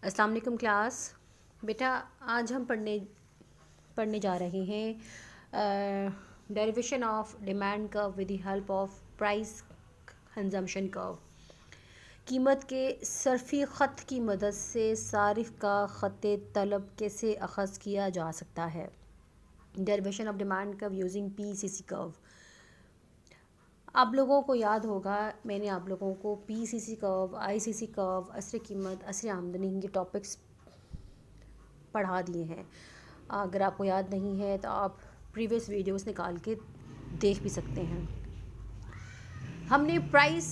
अस्सलाम वालेकुम क्लास। बेटा आज हम पढ़ने जा रहे हैं derivation of demand curve with the help of price consumption curve. कीमत के सरफी ख़त की मदद से सारिफ का ख़त तलब कैसे अख़ज़ किया जा सकता है। Derivation of demand curve using PCC curve. आप लोगों को याद होगा, मैंने आप लोगों को PCC कर्व, ICC कर्व, असर कीमत, असर आमदनी के टॉपिक्स पढ़ा दिए हैं। अगर आपको याद नहीं है तो आप प्रीवियस वीडियोस निकाल के देख भी सकते हैं। हमने प्राइस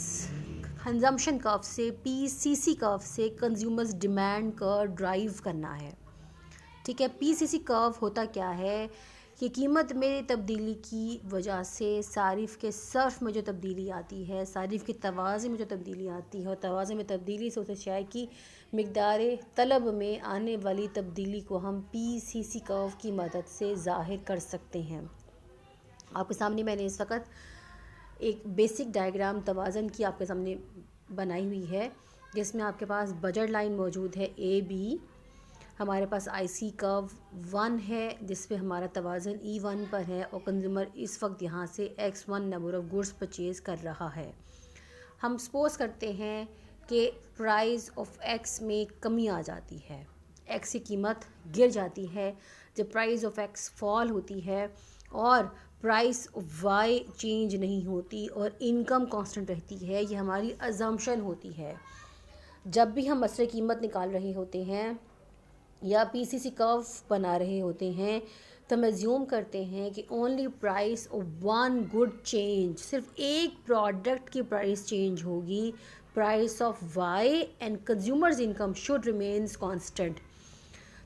कंजम्पशन कर्व से, PCC कर्व से कंज्यूमर्स डिमांड का ड्राइव करना है। ठीक है, PCC कर्व होता क्या है कि कीमत में तब्दीली की वजह से सारिफ के सर्फ में जो तब्दीली आती है, सारिफ के तवाज़े में जो तब्दीली आती है, और तवाज़े में तब्दीली से उस अशिया की मिक़दार तलब में आने वाली तब्दीली को हम PCC कर्व की मदद से ज़ाहिर कर सकते हैं। आपके सामने मैंने इस वक्त एक बेसिक डायग्राम तवाज़न की आपके सामने बनाई हुई है, जिसमें आपके पास बजट लाइन मौजूद है AB। हमारे पास IC कर्व 1 है जिस पे हमारा तवाज़न E1 पर है, और कंज्यूमर इस वक्त यहाँ से X1 number of goods purchase कर रहा है। हम सपोज़ करते हैं कि प्राइस ऑफ X में कमी आ जाती है, X की कीमत गिर जाती है। जब प्राइस ऑफ X फॉल होती है और प्राइस ऑफ Y चेंज नहीं होती और इनकम कांस्टेंट रहती है, ये हमारी अजम्पशन होती है। जब भी हम असर कीमत निकाल रहे होते हैं या PCC कर्व बना रहे होते हैं तो हम एज्यूम करते हैं कि only price of one good change, सिर्फ एक प्रोडक्ट की प्राइस चेंज होगी। Price of Y and consumers income should remains constant.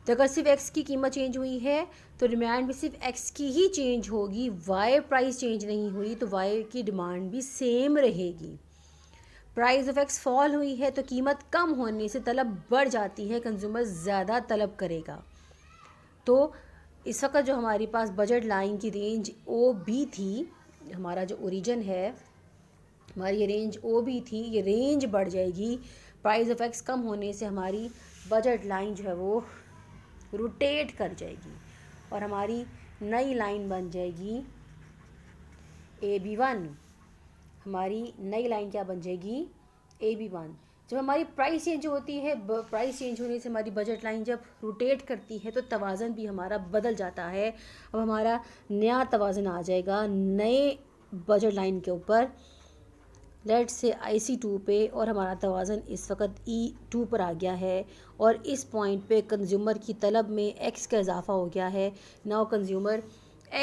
तो अगर सिर्फ X की कीमत चेंज हुई है तो डिमांड भी सिर्फ X की ही चेंज होगी। Y प्राइस चेंज नहीं हुई तो Y की डिमांड भी सेम रहेगी। प्राइस ऑफ X फॉल हुई है तो कीमत कम होने से तलब बढ़ जाती है, कंज्यूमर ज़्यादा तलब करेगा। तो इस वक्त जो हमारे पास बजट लाइन की रेंज OB थी, हमारा जो ओरिजिन है, हमारी ये रेंज OB थी, ये रेंज बढ़ जाएगी। प्राइस ऑफ X कम होने से हमारी बजट लाइन जो है वो रोटेट कर जाएगी और हमारी नई लाइन बन जाएगी AB1। हमारी नई लाइन क्या बन जाएगी? AB1। जब हमारी प्राइस चेंज होती है, प्राइस चेंज होने से हमारी बजट लाइन जब रोटेट करती है तो तवाज़न भी हमारा बदल जाता है। अब हमारा नया तवाज़न आ जाएगा नए बजट लाइन के ऊपर, लेट से IC2 पे, और हमारा तवाज़न इस वक्त E2 पर आ गया है। और इस पॉइंट पे कंज्यूमर की तलब में X का इजाफा हो गया है। Now consumer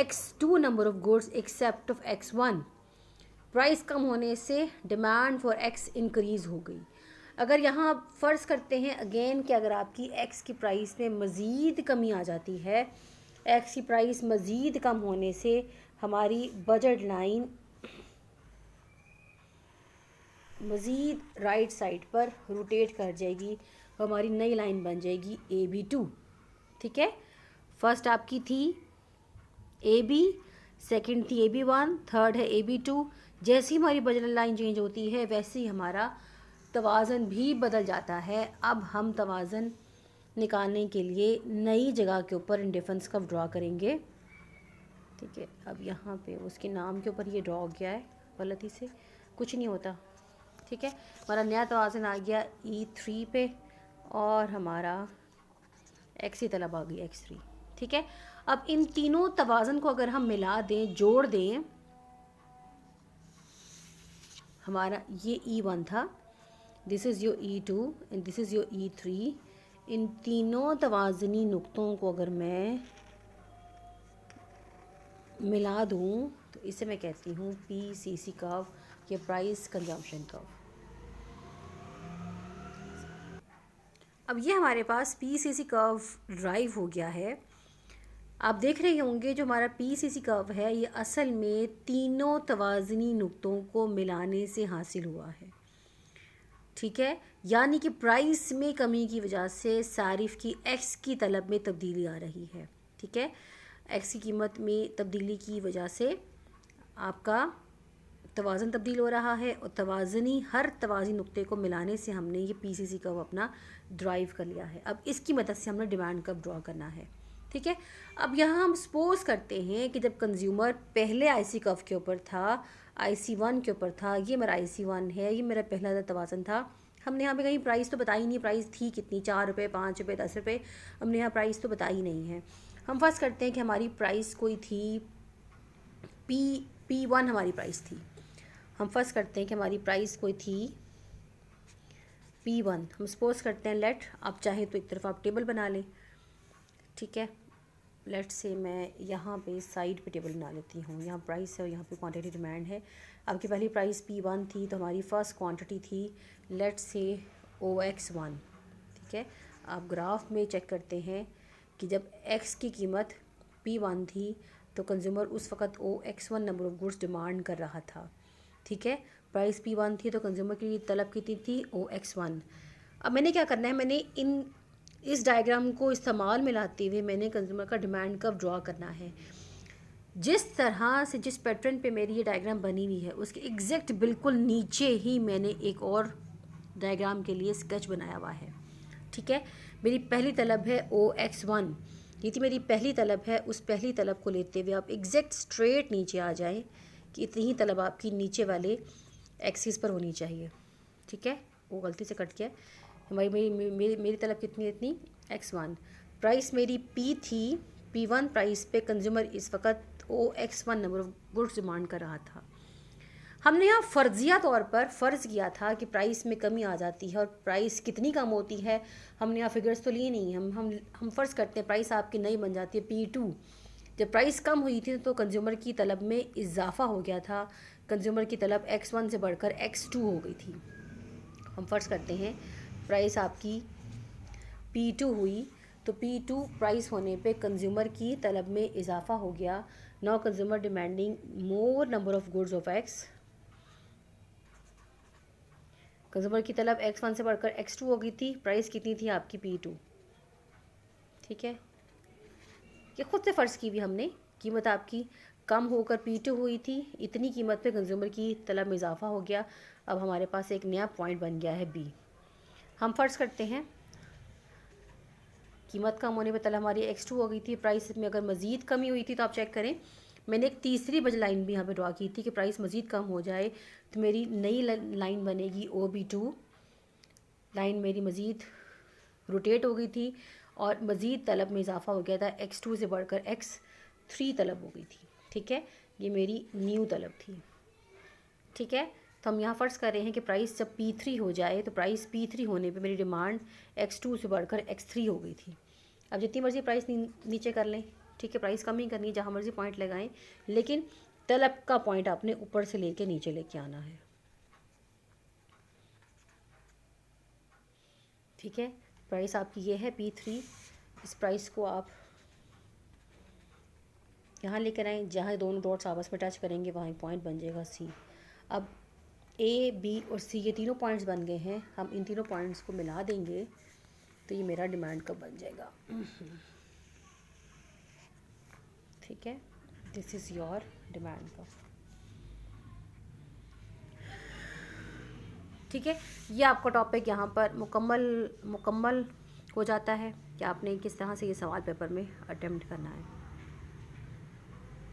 X2 number of goods except of X1। Price कम होने से डिमांड फॉर X इंक्रीज़ हो गई। अगर यहाँ आप फ़र्ज़ करते हैं अगेन कि अगर आपकी X की प्राइस में मज़ीद कमी आ जाती है, X की प्राइस मज़ीद कम होने से हमारी बजट लाइन मज़ीद राइट साइड पर रोटेट कर जाएगी और हमारी नई लाइन बन जाएगी AB2। ठीक है, फर्स्ट आपकी थी AB, सेकंड थी AB1, थर्ड है AB2। जैसी हमारी बजट लाइन चेंज होती है वैसे ही हमारा तवाज़न भी बदल जाता है। अब हम तवाज़न निकालने के लिए नई जगह के ऊपर इंडिफरेंस कर्व ड्रॉ करेंगे। ठीक है, अब यहाँ पे उसके नाम के ऊपर ये ड्रॉ हो गया है गलती से, कुछ नहीं होता। ठीक है, हमारा नया तवाज़न आ गया E3 पे और हमारा X की तलब आ गई X3। ठीक है, अब इन तीनों तवाज़न को अगर हम मिला दें, जोड़ दें, हमारा ये E1 था, this is your E2 and this is your E3। इन तीनों तवाज़नी नुक्तों को अगर मैं मिला दूं तो इसे मैं कहती हूँ PCC कर्व या प्राइस कंजम्पशन कर्व। अब ये हमारे पास PCC कर्व ड्राइव हो गया है। आप देख रहे होंगे जो हमारा PCC कर्व है ये असल में तीनों तवाज़नी नुक्तों को मिलाने से हासिल हुआ है। ठीक है, यानी कि प्राइस में कमी की वजह से सारिफ की X की तलब में तब्दीली आ रही है। ठीक है, X की कीमत में तब्दीली की वजह से आपका तवाज़ुन तब्दील हो रहा है और हर तवाज़नी नुक्ते को मिलाने से हमने ये पीसीसी कर्व अपना ड्राइव कर लिया है। अब इसकी मदद से हमने डिमांड कर्व ड्रॉ करना है, ठीक है। अब यहाँ हम सपोज़ करते हैं कि जब कंज्यूमर पहले आईसी कर्व के ऊपर था, IC1 के ऊपर था, ये मेरा IC1 है, ये मेरा पहला तवाज़ुन था। हमने यहाँ पे कहीं प्राइस तो बताई नहीं, प्राइस थी कितनी, 4 रुपये, 5 रुपये, 10 रुपये, हमने यहाँ प्राइस तो बताई नहीं है। हम फर्स्ट करते हैं कि हमारी प्राइस कोई थी P1 हमारी प्राइस थी। हम फर्स्ट करते हैं कि हमारी प्राइस कोई थी P1। हम सपोज करते हैं लेट, आप चाहें तो एक तरफ आप टेबल बना लें, ठीक है। लेट से मैं यहाँ पे साइड पे टेबल बना लेती हूँ, यहाँ प्राइस है और यहाँ पे क्वांटिटी डिमांड है। आपकी पहली प्राइस P1 थी तो हमारी फ़र्स्ट क्वांटिटी थी लेट से OX1, ठीक है। आप ग्राफ में चेक करते हैं कि जब X की कीमत P1 थी तो कंज्यूमर उस वक़्त OX1 number of goods demand कर रहा था, ठीक है। प्राइस P1 थी तो कंज्यूमर की तलब कितनी थी, OX1। अब मैंने क्या करना है, मैंने इस डायग्राम को इस्तेमाल में लाते हुए मैंने कंज्यूमर का डिमांड कर्व ड्रॉ करना है। जिस तरह से जिस पैटर्न पे मेरी ये डायग्राम बनी हुई है उसके एग्जैक्ट बिल्कुल नीचे ही मैंने एक और डायग्राम के लिए स्केच बनाया हुआ है, ठीक है। मेरी पहली तलब है OX1, ये थी मेरी पहली तलब है। उस पहली तलब को लेते हुए आप एग्जैक्ट स्ट्रेट नीचे आ जाएं कि इतनी ही तलब आपकी नीचे वाले एक्सिस पर होनी चाहिए, ठीक है। वो गलती से कट गया। हमारी मेरी तलब कितनी है, इतनी X1। प्राइस मेरी P थी, P1 प्राइस पे कंज्यूमर इस वक्त OX1 number of goods demand कर रहा था। हमने यहाँ फ़र्जिया तौर पर फ़र्ज़ किया था कि प्राइस में कमी आ जाती है और प्राइस कितनी कम होती है, हमने यहाँ फिगर्स तो लिए नहीं। हम फ़र्ज़ करते हैं प्राइस आपकी नई बन जाती है P2। जब प्राइस कम हुई थी तो कंज्यूमर की तलब में इजाफ़ा हो गया था, कंज्यूमर की तलब X1 से बढ़कर X2 हो गई थी। हम फ़र्ज़ करते हैं प्राइस आपकी P2 हुई तो P2 प्राइस होने पे कंज्यूमर की तलब में इजाफ़ा हो गया। Now consumer demanding more number of goods of X। Consumer की तलब X1 से बढ़कर X2 हो गई थी। प्राइस कितनी थी आपकी P2, ठीक है। ये खुद से फ़र्ज़ की भी हमने, कीमत आपकी कम होकर P2 हुई थी, इतनी कीमत पे कंज्यूमर की तलब में इजाफ़ा हो गया। अब हमारे पास एक नया पॉइंट बन गया है B। हम फ़र्ज़ करते हैं कीमत कम होने पर तलब हमारी X2 हो गई थी। प्राइस में अगर मज़ीद कमी हुई थी तो आप चेक करें, मैंने एक तीसरी बज लाइन भी यहाँ पे ड्रॉ की थी कि प्राइस मज़ीद कम हो जाए तो मेरी नई लाइन बनेगी OB2। लाइन मेरी मज़ीद रोटेट हो गई थी और मज़ीद तलब में इजाफ़ा हो गया था, X2 से बढ़कर X3 तलब हो गई थी, ठीक है। ये मेरी न्यू तलब थी, ठीक है। तो हम यहाँ फ़र्ज़ कर रहे हैं कि प्राइस जब P3 हो जाए तो प्राइस P3 होने पे मेरी डिमांड X2 से बढ़कर X3 हो गई थी। अब जितनी मर्ज़ी प्राइस नीचे कर लें, ठीक है, प्राइस कम ही करनी है, जहाँ मर्ज़ी पॉइंट लगाएं, लेकिन तलब का पॉइंट आपने ऊपर से लेके नीचे लेके आना है, ठीक है। प्राइस आपकी ये है P3। इस प्राइस को आप यहाँ लेकर आएँ, जहाँ दोनों डॉट्स आपस में टच करेंगे वहाँ एक पॉइंट बन जाएगा C। अब A, B और C ये तीनों पॉइंट्स बन गए हैं। हम इन तीनों पॉइंट्स को मिला देंगे तो ये मेरा डिमांड कब बन जाएगा, ठीक है। दिस इज़ योर डिमांड कब, ठीक है। ये आपका टॉपिक यहाँ पर मुकम्मल हो जाता है कि आपने किस तरह से ये सवाल पेपर में अटेम्प्ट करना है।